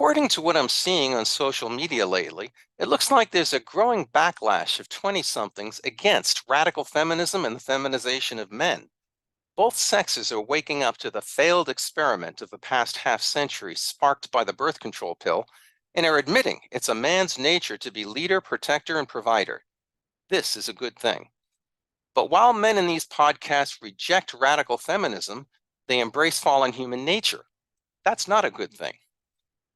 According to what I'm seeing on social media lately, it looks like there's a growing backlash of 20-somethings against radical feminism and the feminization of men. Both sexes are waking up to the failed experiment of the past half-century sparked by the birth control pill and are admitting it's a man's nature to be leader, protector, and provider. This is a good thing. But while men in these podcasts reject radical feminism, they embrace fallen human nature. That's not a good thing.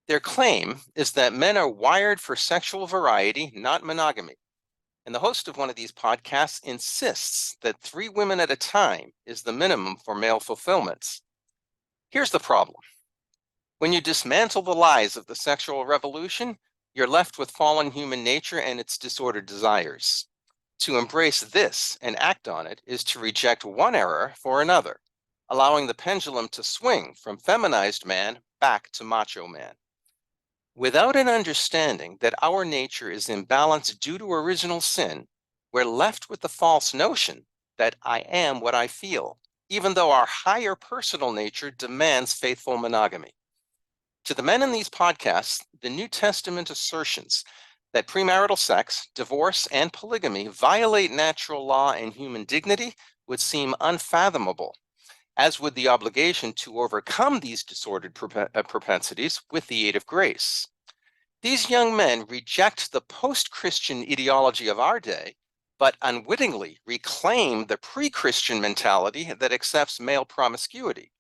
Their claim is that men are wired for sexual variety, not monogamy. And the host of one of these podcasts insists that 3 women at a time is the minimum for male fulfillment. Here's the problem. When you dismantle the lies of the sexual revolution, you're left with fallen human nature and its disordered desires. To embrace this and act on it is to reject one error for another, allowing the pendulum to swing from feminized man back to macho man. Without an understanding that our nature is imbalanced due to original sin, we're left with the false notion that I am what I feel, even though our higher personal nature demands faithful monogamy. To the men in these podcasts, the New Testament assertions that premarital sex, divorce, and polygamy violate natural law and human dignity would seem unfathomable, as would the obligation to overcome these disordered propensities with the aid of grace. These young men reject the post-Christian ideology of our day, but unwittingly reclaim the pre-Christian mentality that accepts male promiscuity.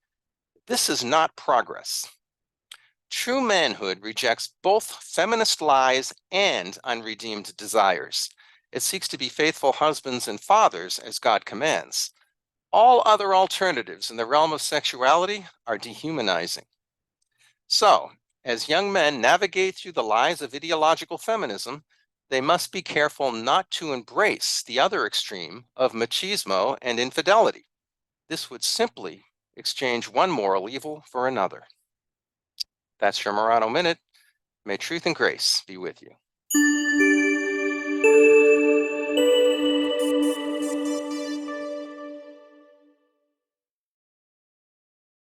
This is not progress. True manhood rejects both feminist lies and unredeemed desires. It seeks to be faithful husbands and fathers as God commands. All other alternatives in the realm of sexuality are dehumanizing. So, as young men navigate through the lies of ideological feminism, they must be careful not to embrace the other extreme of machismo and infidelity. This would simply exchange one moral evil for another. That's your Murano Minute. May truth and grace be with you.